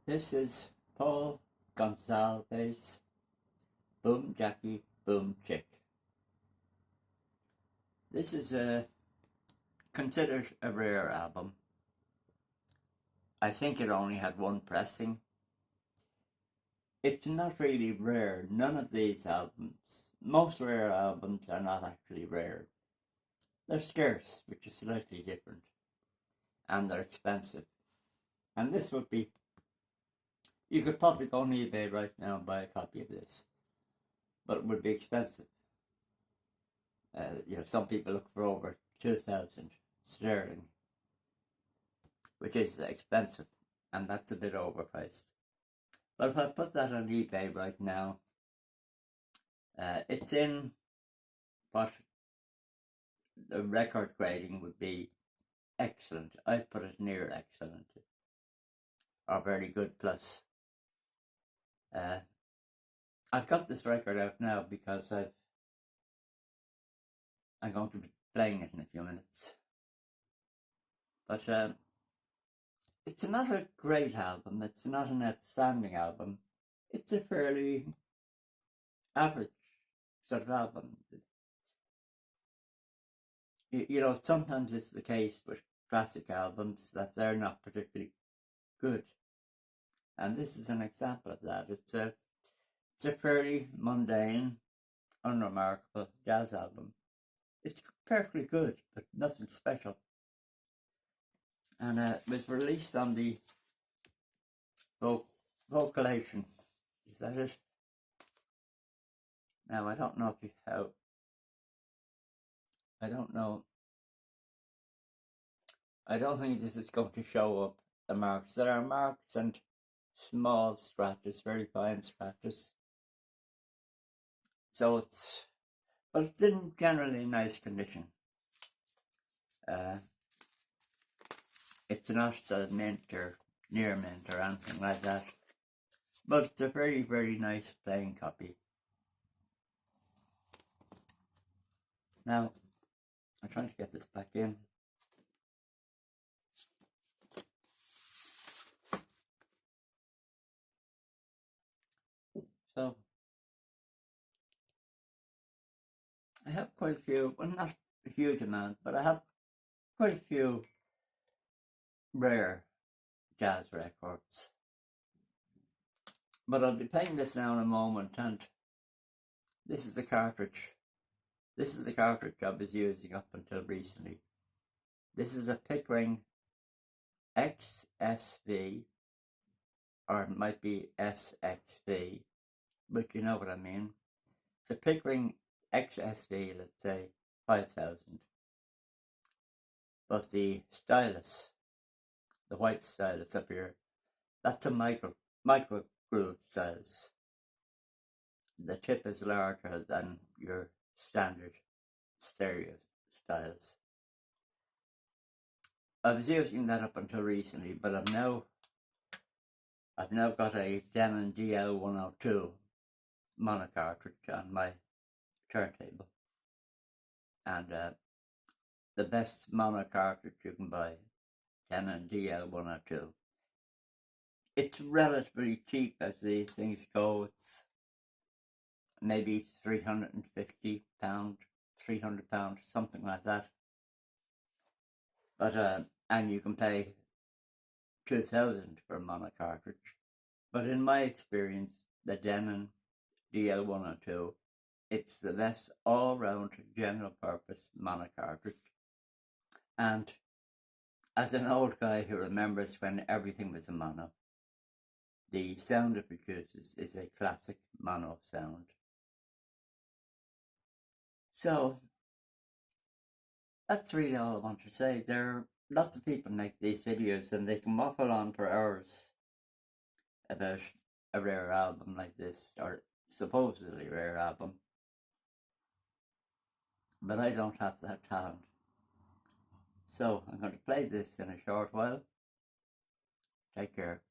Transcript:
This is Paul Gonsalves, Boom Jackie, Boom Chick. This is considered a rare album. I think it only had one pressing. It's not really rare. None of these albums, most rare albums are not actually rare. They're scarce, which is slightly different. And they're expensive. And this would be, you could probably go on eBay right now and buy a copy of this. But it would be expensive. Some people look for over 2,000 sterling, which is expensive, and that's a bit overpriced. But if I put that on eBay right now, it's in what the record grading would be excellent. I'd put it near excellent, or very good plus. I've got this record out now because I'm going to be playing it in a few minutes. But it's not a great album. It's not an outstanding album. It's a fairly average sort of album. Sometimes it's the case with classic albums that they're not particularly good. And this is an example of that. It's a fairly mundane, unremarkable jazz album. It's perfectly good, but nothing special. And it was released on the Vocalation. Is that it? Now, I don't know I don't know. I don't think this is going to show up the marks. There are marks and small scratches, very fine scratches. So but it's in generally nice condition. It's not mint or near mint or anything like that, but it's a very, very nice playing copy. Now, I'm trying to get this back in. So, I have quite a few, well, not a huge amount, but I have quite a few rare jazz records. But I'll be playing this now in a moment, and this is the cartridge. This is the cartridge I was using up until recently. This is a Pickering XSV, or it might be SXV, but you know what I mean. It's a Pickering XSV, let's say 5,000. But the stylus, the white stylus up here, that's a micro groove stylus. The tip is larger than your standard stereo stylus. I was using that up until recently, but I've now got a Denon DL102 mono cartridge on my turntable, and the best mono cartridge you can buy, Denon DL102. It's relatively cheap as these things go. It's maybe £350, £300, something like that. But and you can pay 2,000 for a mono cartridge. But in my experience, the Denon DL102, it's the best all-round general purpose mono cartridge. And as an old guy who remembers when everything was a mono, the sound it produces is a classic mono sound. So that's really all I want to say. There are lots of people make these videos and they can waffle on for hours about a rare album like this, or supposedly rare album. But I don't have that talent. So I'm going to play this in a short while. Take care.